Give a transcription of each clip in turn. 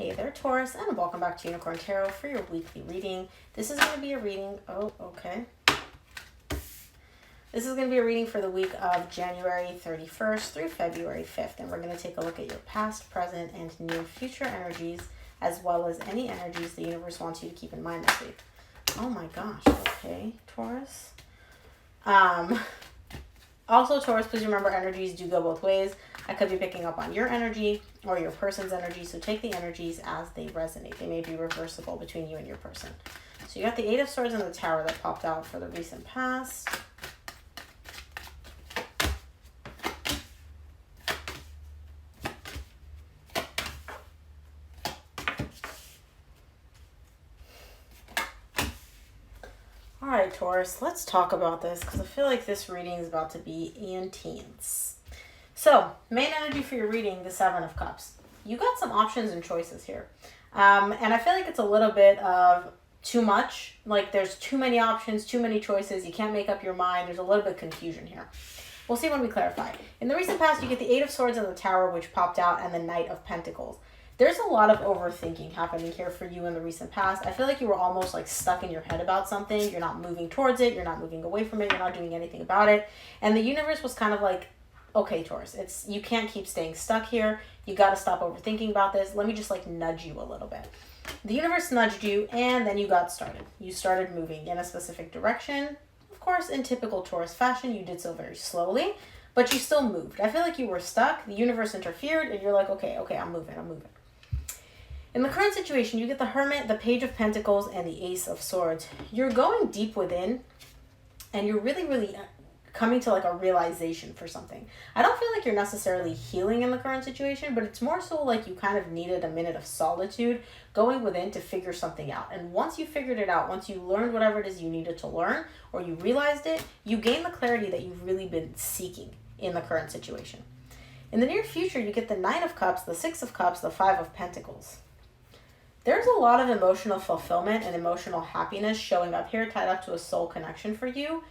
Hey there, Taurus, and welcome back to Unicorn Tarot for your weekly reading. This is going to be a reading, This is going to be a reading for the week of January 31st through February 5th, and we're going to take a look at your past, present, and near future energies, as well as any energies the universe wants you to keep in mind this week. Oh my gosh, okay, Taurus. Also, Taurus, please remember energies do go both ways. I could be picking up on your energy or your person's energy, so take the energies as they resonate. They may be reversible between you and your person. So you got the Eight of Swords and the Tower that popped out for the recent past. All right, Taurus, let's talk about this because I feel like this reading is about to be intense. So, main energy for your reading, the Seven of Cups. You got some options and choices here. And I feel like it's a little bit of too much. Like there's too many options, too many choices. You can't make up your mind. There's a little bit of confusion here. We'll see when we clarify. In the recent past, you get the Eight of Swords and the Tower, which popped out, and the Knight of Pentacles. There's a lot of overthinking happening here for you in the recent past. I feel like you were almost like stuck in your head about something. You're not moving towards it. You're not moving away from it. You're not doing anything about it. And the universe was kind of like, okay, Taurus, you can't keep staying stuck here. You got to stop overthinking about this. Let me just like nudge you a little bit. The universe nudged you and then you got started. You started moving in a specific direction. Of course, in typical Taurus fashion, you did so very slowly, but you still moved. I feel like you were stuck. The universe interfered and you're like, okay, I'm moving. In the current situation, you get the Hermit, the Page of Pentacles, and the Ace of Swords. You're going deep within, and you're really coming to like a realization for something. I don't feel like you're necessarily healing in the current situation, but it's more so like you kind of needed a minute of solitude going within to figure something out. And once you figured it out, once you learned whatever it is you needed to learn, or you realized it, you gain the clarity that you've really been seeking in the current situation. In the near future, you get the Nine of Cups, the Six of Cups, the Five of Pentacles. There's a lot of emotional fulfillment and emotional happiness showing up here, tied up to a soul connection for you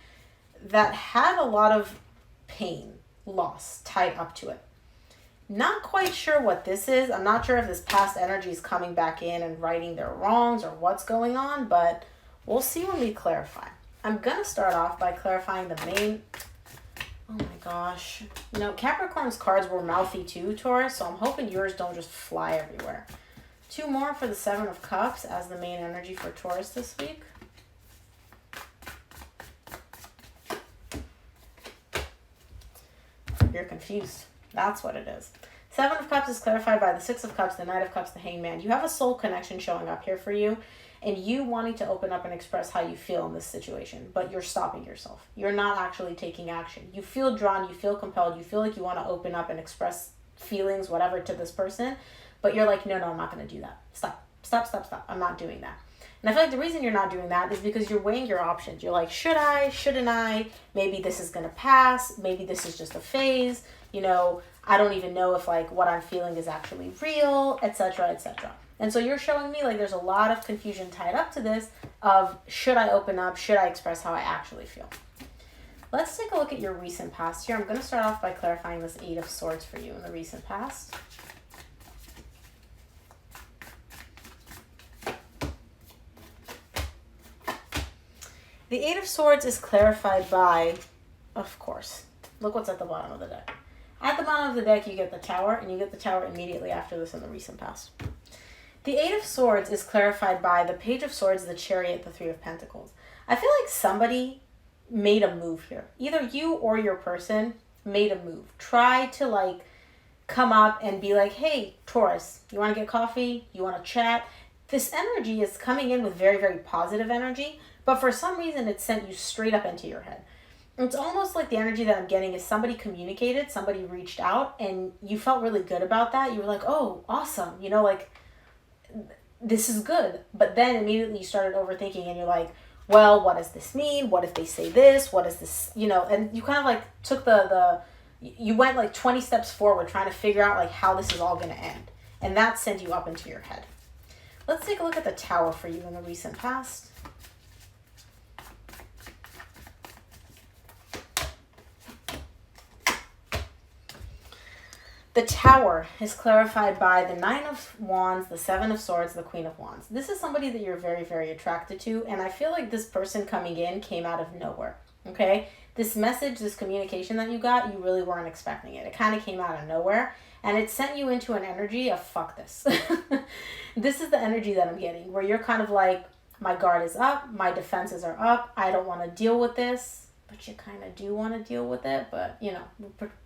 that had a lot of pain, loss tied up to it. Not quite sure what this is. I'm not sure if this past energy is coming back in and righting their wrongs or what's going on, but we'll see when we clarify. I'm going to start off by clarifying the main... Oh my gosh. You know, Capricorn's cards were mouthy too, Taurus, so I'm hoping yours don't just fly everywhere. Two more for the Seven of Cups as the main energy for Taurus this week. You're confused. That's what it is. Seven of Cups is clarified by the Six of Cups, the Knight of Cups, the Hangman. You have a soul connection showing up here for you, and you wanting to open up and express how you feel in this situation, but you're stopping yourself. You're not actually taking action. You feel drawn, you feel compelled, you feel like you want to open up and express feelings, whatever, to this person, but you're like, no, I'm not going to do that. Stop. I'm not doing that. And I feel like the reason you're not doing that is because you're weighing your options. You're like, should I? Shouldn't I? Maybe this is going to pass. Maybe this is just a phase. You know, I don't even know if like what I'm feeling is actually real, etc., etc. And so you're showing me like there's a lot of confusion tied up to this of should I open up? Should I express how I actually feel? Let's take a look at your recent past here. I'm going to start off by clarifying this Eight of Swords for you in the recent past. The Eight of Swords is clarified by, of course, look what's at the bottom of the deck. At the bottom of the deck, you get the Tower, and you get the Tower immediately after this in the recent past. The Eight of Swords is clarified by the Page of Swords, the Chariot, the Three of Pentacles. I feel like somebody made a move here. Either you or your person made a move. Try to like come up and be like, hey, Taurus, you want to get coffee? You want to chat? This energy is coming in with very positive energy. But for some reason, it sent you straight up into your head. It's almost like the energy that I'm getting is somebody communicated, somebody reached out, and you felt really good about that. You were like, oh, awesome. You know, like, this is good. But then immediately you started overthinking, and you're like, well, what does this mean? What if they say this? What is this? You know, and you kind of like took you went like 20 steps forward trying to figure out like how this is all going to end. And that sent you up into your head. Let's take a look at the Tower for you in the recent past. The Tower is clarified by the Nine of Wands, the Seven of Swords, the Queen of Wands. This is somebody that you're very, very attracted to, and I feel like this person coming in came out of nowhere, okay? This message, this communication that you got, you really weren't expecting it. It kind of came out of nowhere, and it sent you into an energy of fuck this. This is the energy that I'm getting, where you're kind of like, my guard is up, my defenses are up, I don't want to deal with this. But you kind of do want to deal with it, but, you know,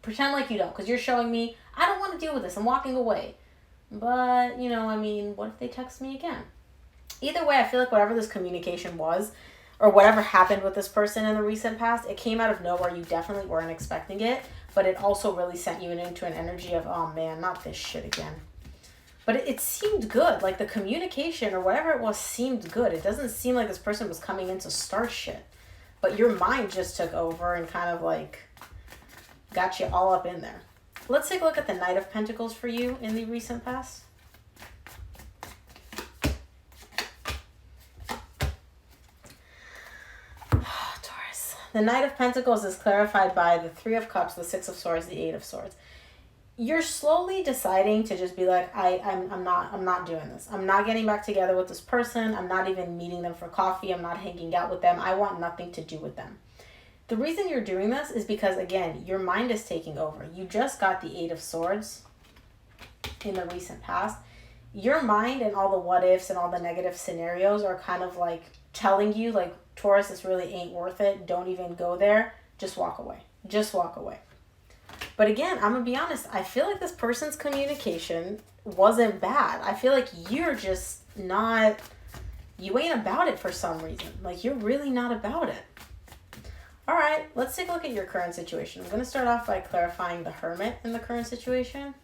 pretend like you don't, because you're showing me, I don't want to deal with this, I'm walking away. But, you know, I mean, what if they text me again? Either way, I feel like whatever this communication was, or whatever happened with this person in the recent past, it came out of nowhere, you definitely weren't expecting it, but it also really sent you into an energy of, oh man, not this shit again. But it seemed good, like the communication or whatever it was seemed good. It doesn't seem like this person was coming in to start shit. But your mind just took over and kind of like got you all up in there. Let's take a look at the Knight of Pentacles for you in the recent past. Taurus. The Knight of Pentacles is clarified by the Three of Cups, the Six of Swords, the Eight of Swords. You're slowly deciding to just be like, I'm not doing this. I'm not getting back together with this person. I'm not even meeting them for coffee. I'm not hanging out with them. I want nothing to do with them. The reason you're doing this is because, again, your mind is taking over. You just got the Eight of Swords in the recent past. Your mind and all the what ifs and all the negative scenarios are kind of like telling you, like, Taurus, this really ain't worth it. Don't even go there. Just walk away. Just walk away. But again, I'm going to be honest, I feel like this person's communication wasn't bad. I feel like you're just not, you ain't about it for some reason. Like, you're really not about it. All right, let's take a look at your current situation. I'm going to start off by clarifying the Hermit in the current situation.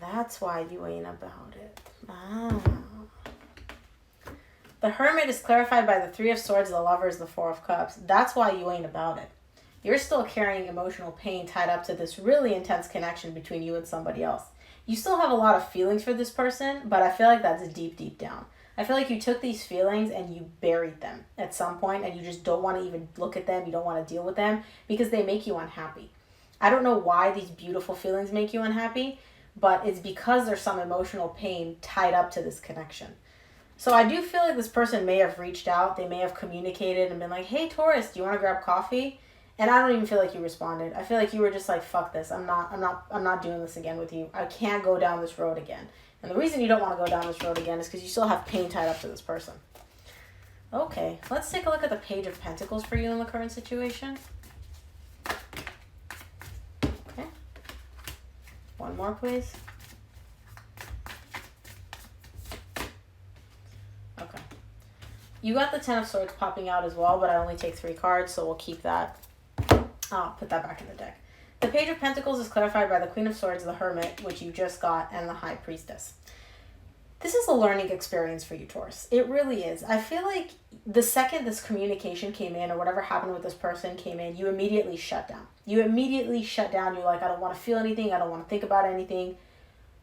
That's why you ain't about it. Ah. The Hermit is clarified by the Three of Swords, the Lovers, the Four of Cups. That's why you ain't about it. You're still carrying emotional pain tied up to this really intense connection between you and somebody else. You still have a lot of feelings for this person, but I feel like that's deep, deep down. I feel like you took these feelings and you buried them at some point, and you just don't want to even look at them. You don't want to deal with them because they make you unhappy. I don't know why these beautiful feelings make you unhappy, but it's because there's some emotional pain tied up to this connection. So I do feel like this person may have reached out. They may have communicated and been like, hey, Taurus, do you want to grab coffee? And I don't even feel like you responded. I feel like you were just like, fuck this. I'm not doing this again with you. I can't go down this road again. And the reason you don't want to go down this road again is because you still have pain tied up to this person. Okay, let's take a look at the Page of Pentacles for you in the current situation. Okay. One more, please. Okay. You got the Ten of Swords popping out as well, but I only take 3 cards, so we'll keep that. I'll put that back in the deck. The Page of Pentacles is clarified by the Queen of Swords, the Hermit, which you just got, and the High Priestess. This is a learning experience for you, Taurus. It really is. I feel like the second this communication came in or whatever happened with this person came in, you immediately shut down. You immediately shut down. You're like, I don't want to feel anything. I don't want to think about anything.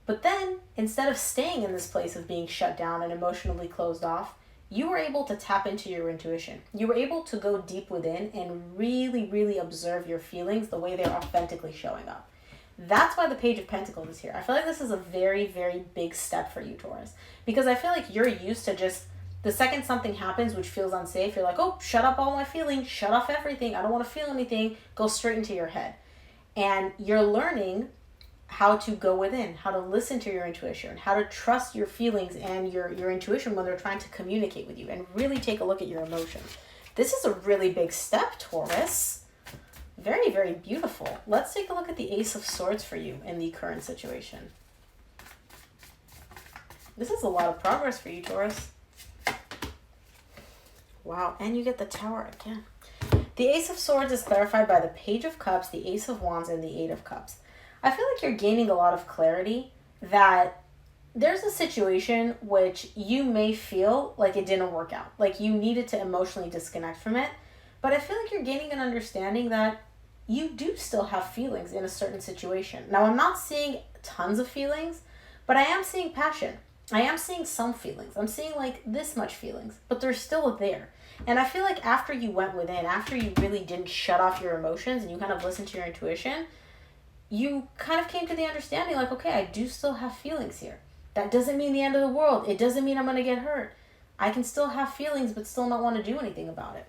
But then, instead of staying in this place of being shut down and emotionally closed off, you were able to tap into your intuition. You were able to go deep within and really, really observe your feelings the way they're authentically showing up. That's why the Page of Pentacles is here. I feel like this is a very, very big step for you, Taurus. Because I feel like you're used to just, the second something happens which feels unsafe, you're like, oh, shut up all my feelings, shut off everything, I don't want to feel anything, go straight into your head. And you're learning how to go within, how to listen to your intuition, how to trust your feelings and your intuition when they're trying to communicate with you, and really take a look at your emotions. This is a really big step, Taurus. Very, very beautiful. Let's take a look at the Ace of Swords for you in the current situation. This is a lot of progress for you, Taurus. Wow, and you get the Tower again. The Ace of Swords is clarified by the Page of Cups, the Ace of Wands, and the Eight of Cups. I feel like you're gaining a lot of clarity that there's a situation which you may feel like it didn't work out. Like you needed to emotionally disconnect from it. But I feel like you're gaining an understanding that you do still have feelings in a certain situation. Now, I'm not seeing tons of feelings, but I am seeing passion. I am seeing some feelings. I'm seeing like this much feelings, but they're still there. And I feel like after you went within, after you really didn't shut off your emotions and you kind of listened to your intuition, you kind of came to the understanding like, okay, I do still have feelings here. That doesn't mean the end of the world. It doesn't mean I'm going to get hurt. I can still have feelings but still not want to do anything about it.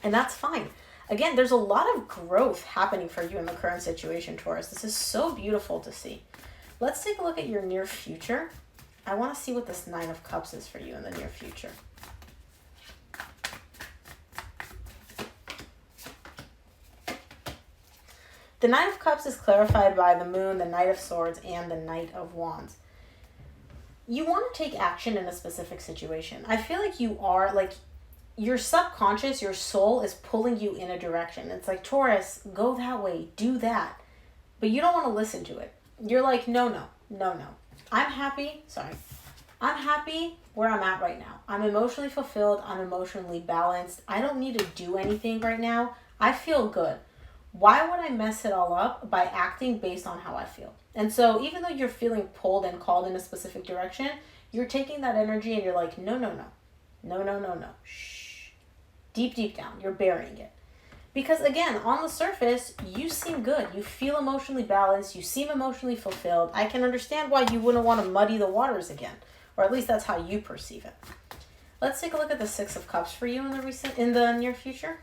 And that's fine. Again, there's a lot of growth happening for you in the current situation, Taurus. This is so beautiful to see. Let's take a look at your near future. I want to see what this 9 of Cups is for you in the near future. The 9 of Cups is clarified by the Moon, the Knight of Swords, and the Knight of Wands. You want to take action in a specific situation. I feel like you are, like, your subconscious, your soul is pulling you in a direction. It's like, Taurus, go that way, do that. But you don't want to listen to it. You're like, no. I'm happy where I'm at right now. I'm emotionally fulfilled. I'm emotionally balanced. I don't need to do anything right now. I feel good. Why would I mess it all up by acting based on how I feel? And so even though you're feeling pulled and called in a specific direction, you're taking that energy and you're like, no. Shh. Deep down, you're burying it. Because again, on the surface, you seem good. You feel emotionally balanced. You seem emotionally fulfilled. I can understand why you wouldn't want to muddy the waters again. Or at least that's how you perceive it. Let's take a look at the 6 of Cups for you in the near future.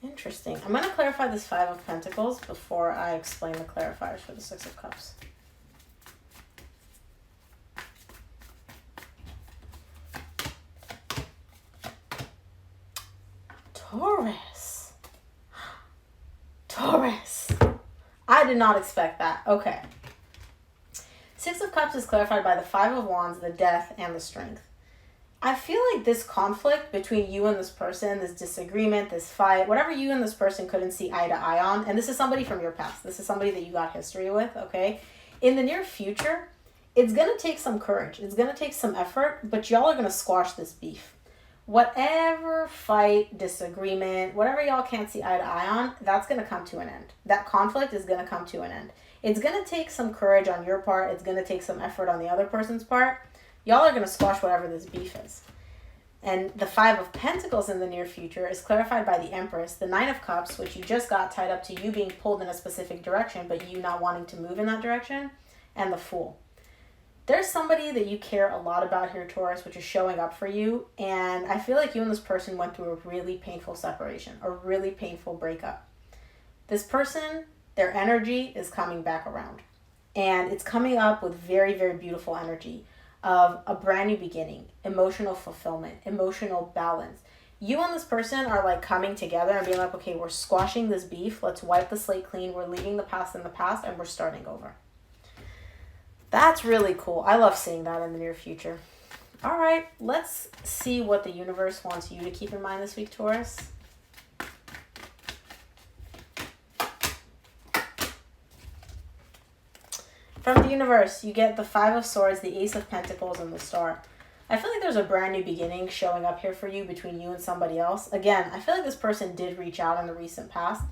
Interesting. I'm going to clarify this 5 of Pentacles before I explain the clarifiers for the 6 of Cups. Taurus. I did not expect that. Okay. 6 of Cups is clarified by the 5 of Wands, the Death, and the Strength. I feel like this conflict between you and this person, this disagreement, this fight, whatever you and this person couldn't see eye to eye on, and this is somebody from your past. This is somebody that you got history with, okay? In the near future, it's going to take some courage. It's going to take some effort, but y'all are going to squash this beef. Whatever fight, disagreement, whatever y'all can't see eye to eye on, that's going to come to an end. That conflict is going to come to an end. It's going to take some courage on your part. It's going to take some effort on the other person's part. Y'all are going to squash whatever this beef is. And the 5 of Pentacles in the near future is clarified by the Empress, the 9 of Cups, which you just got tied up to you being pulled in a specific direction, but you not wanting to move in that direction, and the Fool. There's somebody that you care a lot about here, Taurus, which is showing up for you, and I feel like you and this person went through a really painful separation, a really painful breakup. This person, their energy is coming back around, and it's coming up with very, very beautiful energy of a brand new beginning, emotional fulfillment, emotional balance. You and this person are like coming together and being like, okay, we're squashing this beef. Let's wipe the slate clean. We're leaving the past in the past and we're starting over. That's really cool. I love seeing that in the near future. All right, let's see what the universe wants you to keep in mind this week, Taurus. From the universe, you get the 5 of Swords, the Ace of Pentacles, and the Star. I feel like there's a brand new beginning showing up here for you between you and somebody else. Again, I feel like this person did reach out in the recent past,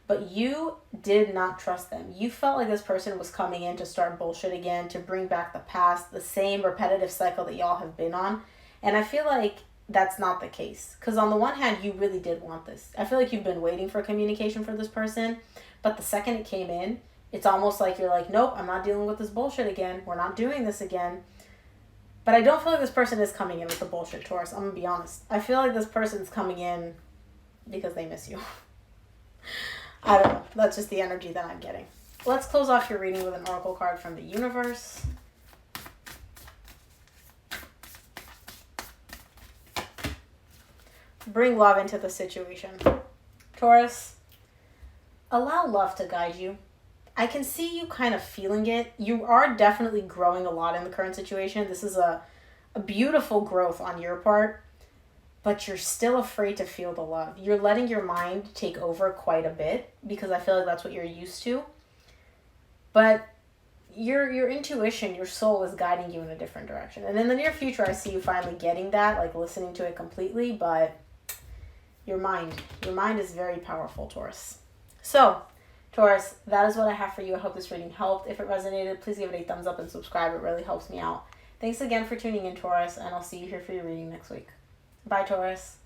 but you did not trust them. You felt like this person was coming in to start bullshit again, to bring back the past, the same repetitive cycle that y'all have been on. And I feel like that's not the case. Because on the one hand, you really did want this. I feel like you've been waiting for communication for this person, but the second it came in, it's almost like you're like, nope, I'm not dealing with this bullshit again. We're not doing this again. But I don't feel like this person is coming in with the bullshit, Taurus. I'm going to be honest. I feel like this person's coming in because they miss you. I don't know. That's just the energy that I'm getting. Let's close off your reading with an oracle card from the universe. Bring love into the situation. Taurus, allow love to guide you. I can see you kind of feeling it. You are definitely growing a lot in the current situation. This is a beautiful growth on your part, but you're still afraid to feel the love. You're letting your mind take over quite a bit because I feel like that's what you're used to. But your intuition, your soul is guiding you in a different direction. And in the near future, I see you finally getting that, like listening to it completely, but your mind. Your mind is very powerful, Taurus. So, Taurus, that is what I have for you. I hope this reading helped. If it resonated, please give it a thumbs up and subscribe. It really helps me out. Thanks again for tuning in, Taurus, and I'll see you here for your reading next week. Bye, Taurus.